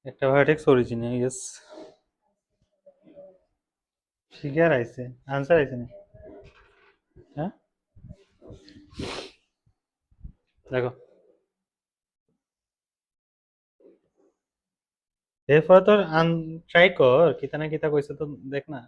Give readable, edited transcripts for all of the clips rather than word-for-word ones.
একটা vertex অরিজিনে, yes. Figure আইছে, answer আইছে না। হ্যাঁ, দেখো এরপরে তোর ট্রাই কর, কিতা না কিতা কইছে তো দেখ না।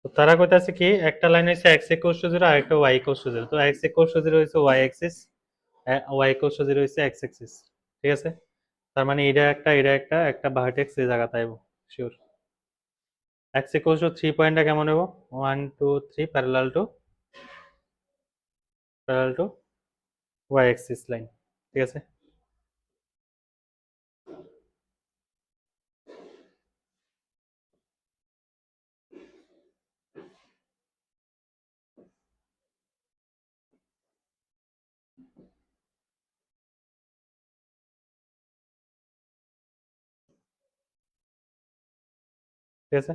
তো তারা কইতাছে কি, একটা লাইন হইছে x ইকুয়ালস টু 0 আর একটা y ইকুয়ালস টু 0। তো x ইকুয়ালস টু 0 হইছে y Axis, y equals to 0 হইছে x অ্যাক্সিস। ঠিক আছে, তার মানে এটা একটা একটা ভার্টেক্স এই জায়গাতে আইবো শিওর। x ইকুয়ালস টু 3 পয়েন্টটা কেমন হইব? 1 2 3 parallel to y Axis line. ঠিক আছে, ঠিক আছে।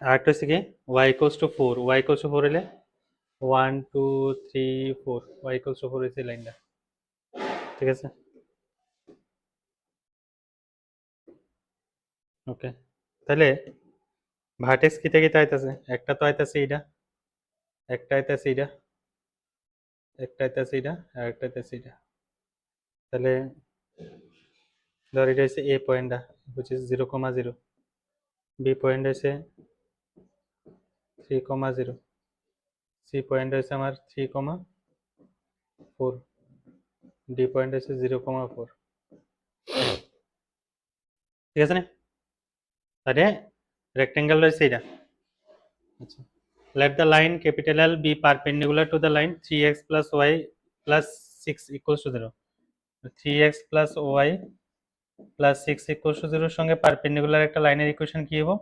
আর একটা হচ্ছে কি, y equals to 4, y equals to 4 হলে 1 2 3 4, y ইকুয়ালস টু 4 হইছে লাইনটা। ঠিক আছে, ওকে। তাহলে ভার্টেক্স কিতা কিতা আইতাছে? একটা তো আইতাছে এইটা, একটা আইতাছে এইটা, একটা আইতাছে এইটা, আর একটা আইতাছে এইটা। তাহলে ধর এটা হচ্ছে এ পয়েন্টটা, which is 0,0, বি পয়েন্ট হচ্ছে 3,0, সি পয়েন্ট হচ্ছে আমার 3,4, ডি পয়েন্ট হচ্ছে 0,4। ঠিক আছে না? তাহলে রেক্টেঙ্গেল রয়েছে এটা। আচ্ছা, let the line capital L be perpendicular to the line 3x plus y plus 6 equals to 0. 3x plus y plus 6 equals to 0 এর সঙ্গে পারপেন্ডিকুলার একটা লাইনের ইকুয়েশন কি হবে?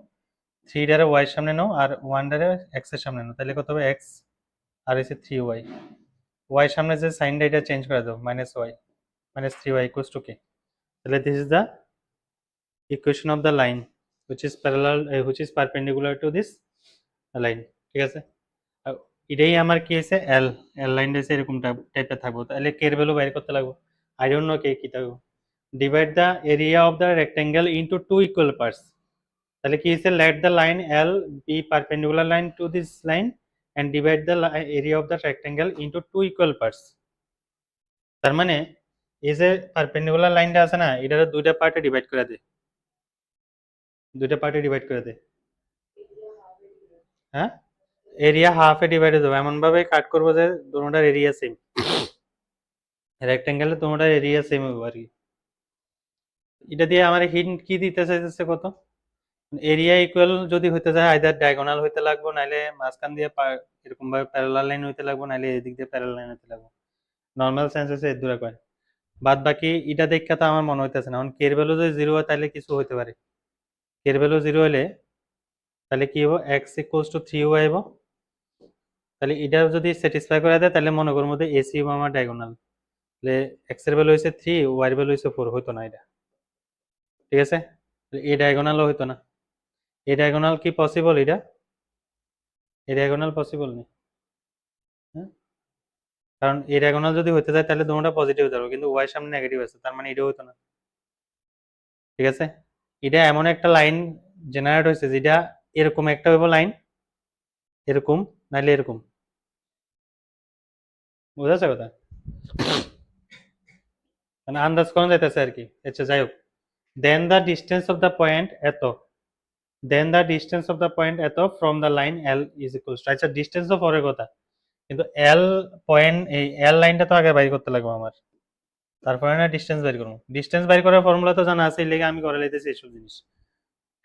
3 দ্বারা y সামনে নাও আর 1 দ্বারা x এর সামনে নাও, তাহলে কত হবে? x আর হচ্ছে 3y। y সামনে যে সাইনটা এটা চেঞ্জ করে দাও, -y, -3y equals to k। তাহলে this is the equation of the line which is parallel, which is perpendicular to this line। ঠিক আছে, আর এটাই আমার কি হয়েছে, এল, এল লাইনটা হচ্ছে এরকম টাইপের থাকবো। তাহলে কে এর ভ্যালু বাইর করতে লাগবো। আই ডোন্ট নো কে কি থাকবো। Divide the area of the rectangle into two equal parts. তাহলে কি হচ্ছে, let the line L B perpendicular line to this line and divide the area of the rectangle into two equal parts. তার মানে এই যে perpendicular লাইনটা আছে না, এটা দুইটা পার্টে ডিভাইড করে দে, দুইটা পার্টে ডিভাইড করে দে। হ্যাঁ, এরিয়া হাফে ডিভাইড হয়ে যাবে, এমন ভাবে কাট করবো যে দুটোটার এরিয়া সেম, রেক্টেঙ্গেলে দুটোটার এরিয়া সেম হবে আর কি। এটা দিয়ে আমার হিন্ট কি দিতে চাইতেছে কত, এরিয়া ইকুয়াল যদি হইতে যায় আইদার ডায়াগোনাল হইতে লাগবো, নাইলে মাঝখান দিয়ে এরকম ভাবে প্যারালাল লাইন হইতে লাগবো, নাইলে এদিক দিয়ে প্যারালাল লাইন হইতে লাগবো। নর্মাল সেন্স হচ্ছে এই দুটা কয়। বাদ বাকি এটা দেখে তো আমার মনে হইতেছে না। এখন কের ভ্যালু যদি 0 হয় তাহলে কিছু হইতে পারে। কের ভ্যালু 0 হলে তাহলে কি হবো, x ইকুয়ালস টু 3y হবো। তাহলে এটা যদি স্যাটিসফাই করে দেয় তাহলে মনে করো মধ্যে এসি হবো আমার ডায়াগোনাল। তাহলে x এর ভ্যালু হইছে 3, y এর ভ্যালু হইছে 4, হইতো না এটা। ঠিক আছে, এই ডায়াগোনালও হইতো না। এই ডায়াগোনাল কি পসিবল? এটা এই ডায়াগোনাল পসিবল নেই। হ্যাঁ, কারণ এই ডায়াগোনাল যদি হইতে যায় তাহলে দুটোটা পজিটিভ হতে হবে, কিন্তু ওয়াই সামনে নেগেটিভ আছে, তার মানে এটা হইতো না। ঠিক আছে, এটা এমন একটা লাইন জেনারেট হয়েছে যেটা এরকম একটা হইব লাইন, এরকম নাইলে এরকম। বোঝা যাচ্ছে কথা? মানে আন্দাজ করা যাইতেছে আর কি। আচ্ছা যাই হোক, then the distance of the point এত, then the distance of the point এত from the line L is equals to, আচ্ছা ডিস্টেন্স তো পরের কথা, কিন্তু এল পয়েন্ট, এই এল লাইনটা তো আগে বাইর করতে লাগবে আমার, তারপরে না ডিস্টেন্স বাইর করবো। ডিস্টেন্স বাইর করার ফর্মুলা তো জানা আছে, এই লেগে আমি করে লাইতেছি এইসব জিনিস।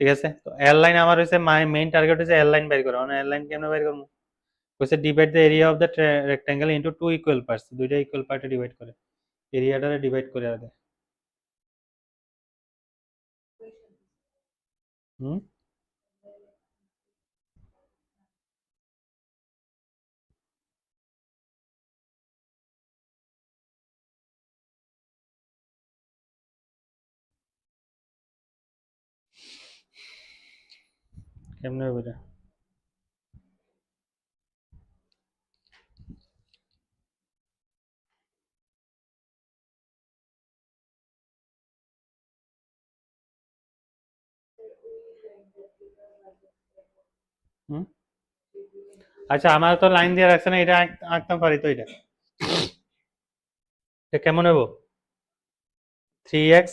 ঠিক আছে, তো এল লাইন আমার হচ্ছে মেইন টার্গেট হচ্ছে এল লাইন বাইর করা। মানে এল লাইন কেমনে বাইর করবো, হচ্ছে divide the area of the rectangle into two equal parts, দুইটা ইকুয়াল পার্টে ডিভাইড করে, এরিয়াটারে ডিভাইড করে আর দেয়। হুম, কেমনে হবে এটা? আচ্ছা আমার তো লাইন দিয়ে রাখছে না, এটা আঁকতে পারি তো। এটা কেমন হবো? 3x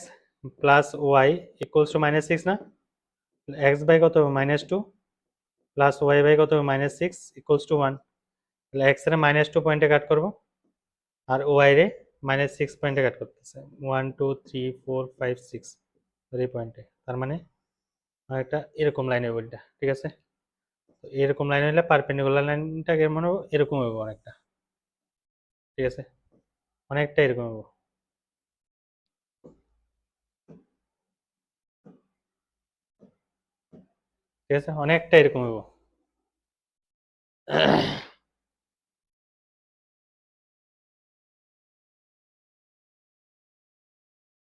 plus Y equals to -6 না? x বাই কত -2 প্লাস ওয়াই বাই কত -6 ইকুয়ালস টু 1। তাহলে x এর -2 পয়েন্টে কাট করব আর ওয়াই রে -6 পয়েন্টে কাট করতেছে। 1 2 3 4 5 6 3 পয়েন্টে। তার মানে একটা এরকম লাইন হবে এটা, ঠিক আছে? তো এরকম লাইন হলে পারপেন্ডিকুলার লাইনটা কেমন হবে? এরকম হবে অনেকটা, ঠিক আছে? অনেকটা এরকম হবে, ঠিক আছে? অনেকটা এরকম হবে।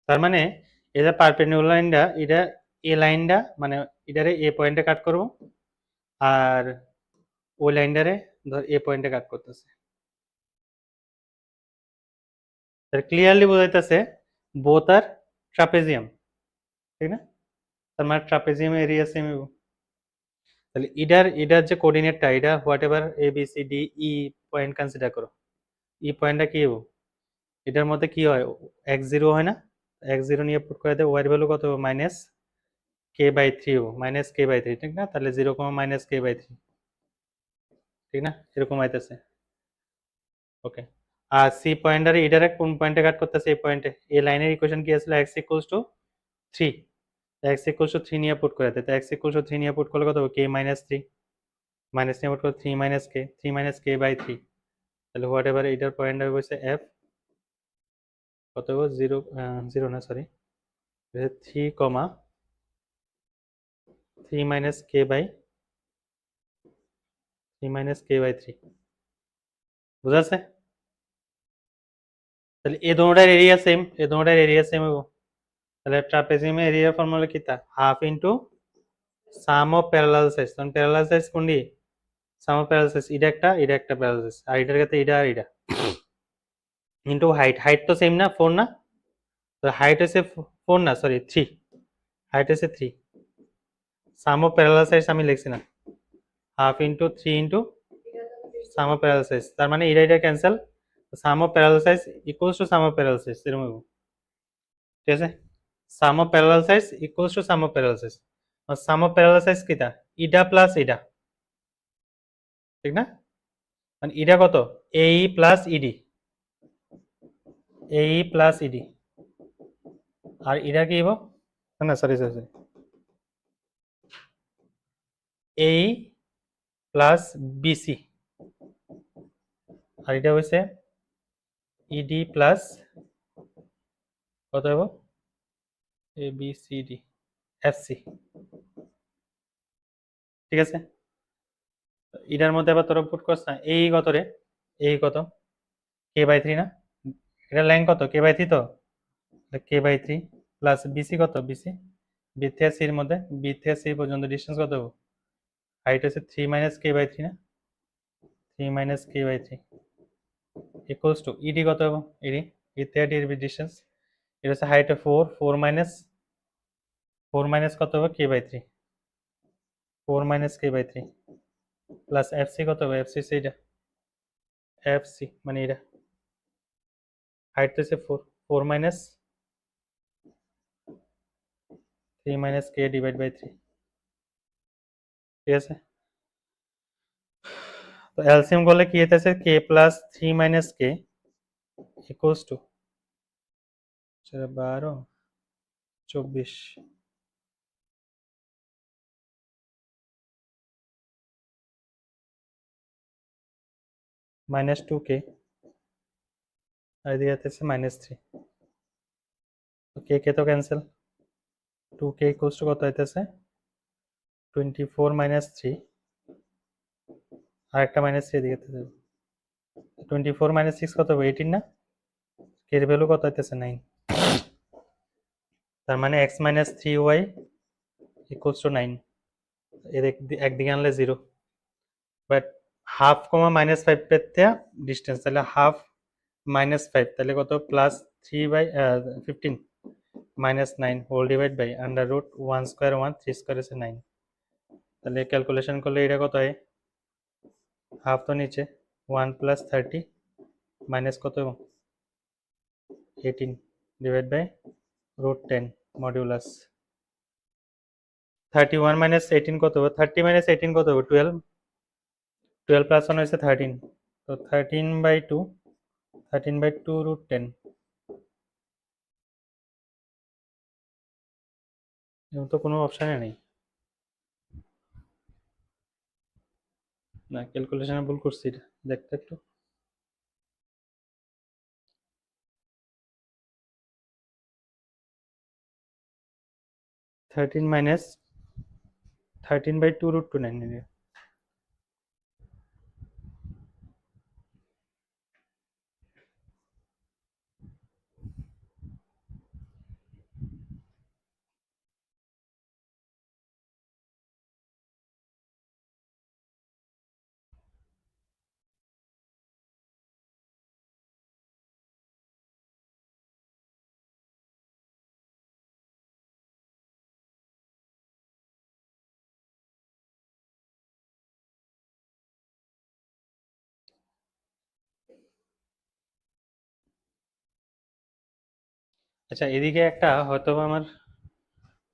তার মানে এই যে পারপেন্ডিকুলার লাইনটা, এটা এ লাইনটা মানে এটারে এ পয়েন্টে কাট করব আর ওই লাইনটারে ধর এ পয়েন্টে কাট করতেছে। তার ক্লিয়ারলি বোঝাইতেছে বোথ আর ট্রাপেজিয়াম, ঠিক না? তার মানে ট্রাপেজিয়াম এরিয়া সেম হবে। তাহলে এটার যে কোঅর্ডিনেটটা, এটা whatever A B C D E point consider করো। ই পয়েন্টটা কি হবে? এটার মধ্যে কি হয়? x0 হয় না? x0 নিয়ে পুট করে দেয়, ওয়াই ভ্যালু কত হবে? -k/3 হবে, -k/3, ঠিক না? তাহলে 0, -k/3, ঠিক না? এরকম আইতেছে। ওকে, আর সি পয়েন্টারে এটারে কোন পয়েন্টে কাট করতেছে? এই পয়েন্টে। এই লাইনের ইকুয়েশন কি আসলে? x = 3, x = 3 নিয়ে পুট করে দেয়। তো x = 3 নিয়ে পুট করলে কত হবে? k-3, মাইনাস নিয়ে পুট করলে 3 - k, 3 - k/3। তাহলে হোয়াট এভার এটার পয়েন্ট হবে হচ্ছে f কত হবে? 0 0 না, সরি, 3, 3 - k/3, বুঝা আছে? তাহলে এই দুটোটার এরিয়া সেম, এই দুটোটার এরিয়া সেম হবে। তাহলে ট্রাপেজিয়ামের এরিয়া ফর্মুলা কিতা? Half into sum of parallel side. তখন প্যারালাল সাইড কোনটি? সাম অফ প্যারালাল সাইড এটা একটা প্যারালাল সাইড, আর এটার ক্ষেত্রে এটা আর এটা ইনটু হাইট। হাইট তো সেম না, 4 না? তো হাইট হচ্ছে 4 না, সরি 3, হাইট হচ্ছে 3। সাম অফ প্যারালাল সাইড আমি লিখছি না, half into 3 into sum of parallel side. তার মানে এটা cancel, sum of parallel side equals to sum of parallel side, এরকম হবে, ঠিক আছে? Sum of parallel side equals to sum of parallel side. আর সাম অফ প্যারালাল সাইড কিটা? ইডা প্লাস ইডা, ঠিক না? মানে ইডা কত? এই প্লাস ইডি, এই প্লাস ইডি, আর ইডা কি হবো? না সরি সরি সরি, এই প্লাস বিসি, আর এটা হচ্ছে ইডি প্লাস কত হবো? এ বি সি ডি এফসি, ঠিক আছে? ইডার মধ্যে আবার তোরা পুট করছ না, এই কত রে? এই কত? k/3 না? এটা লাইন কত? k/3, তো k/3 প্লাস বিসি কত? বিসি বি থেকে সির মধ্যে, বি থেকে সি পর্যন্ত ডিস্টেন্স কত হবে? হাইট হচ্ছে 3 - k/3 না? 3 - k/3 ইকুয়ালস টু ইডি কত হবে? ইডি ই থেকে ডির ডিস্টেন্স, এটা হচ্ছে হাইট 4, 4 মাইনাস কত হবে? k/3, 4 - k/3 প্লাস এফসি কত হবে? এফসি এটা, এফসি মানে এটা হাইট হচ্ছে 4, 4 - 3 - k ডিভাইড বাই 3, ঠিক আছে? তো এলসিএম করলে কি হইতেছে? k plus 3 - k equals to 12 24 -2k, আর এদিকে হইতেছে -3। তো k কে তো ক্যান্সেল, 2k ইকুয়ালস টু কত হইতেছে? 24 - 3, আর একটা -3 এদিকে যাবে। 24 - 6 কত হবে? 18 না? k এর ভ্যালু কত হইতেছে? 9। তার মানে x - 3y ইকুয়ালস টু 9। এর একদিকে আনলে 0, বাট হাফ কমা -5 পেতে ডিস্টেন্স, তাহলে হাফ -5, তাহলে কত? Plus 3/15 -9 whole divide by under root 1 square 1, 3 square আছে 9। তাহলে ক্যালকুলেশন করলে এটা কত হয়, হাফ তো নিচে 1 প্লাস 30 মাইনাস কত 18 ডিভাইড বাই √10 মডিউলাস 31 মাইনাস 18 কত হবে, 30 মাইনাস 18 কত হবে 12, 12 প্লাস 1 হয়েছে 13, তো 13/2 √10, এরকম তো কোনো অপশানে নেই, না ক্যালকুলেশনে ভুল করছি, এটা দেখতে একটু, 13 মাইনাস 13/2 √2 আচ্ছা এদিকে একটা হয়তো আমার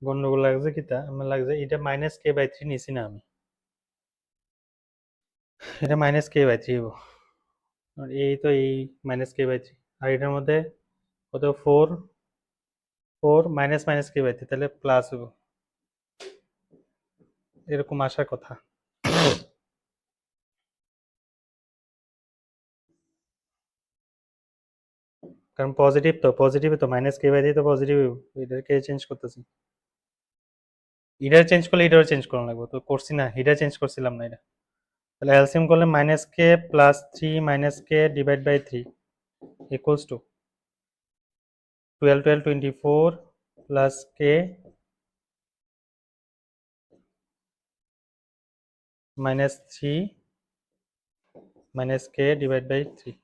গন্ডগোল লাগছে, কিতা আমার লাগছে এটা -k/3 নিছি না আমি, এটা -k/3 হবো, আর এই তো এই -k/3, আর এটার মধ্যে কত 4 4 -k/3 তাহলে প্লাস হবো, এরকম আসার কথা, কারণ পজিটিভ তো -k/3 তো পজিটিভ, এটাকে চেঞ্জ করতেছি, এটার চেঞ্জ করলে এটারও চেঞ্জ করা লাগবে, তো করছি না, এটা চেঞ্জ করছিলাম না এটা, তাহলে এলসিএম করলে -k plus 3 -k divide by 3 equals to 12 12 24 plus k -3 -k divide by 3,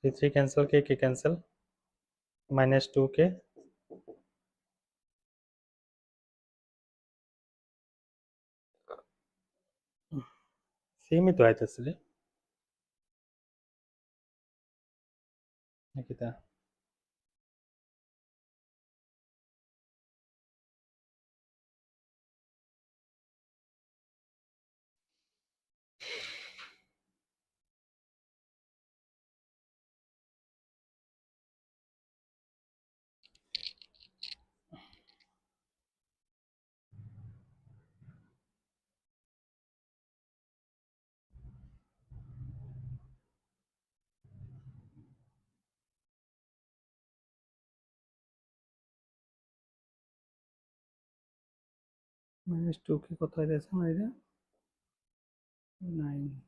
3 cancel, k cancel, -2k, সেমই তো আইতেছে রে নাকি তা, -2k কত হইতেছে আমার এটা 9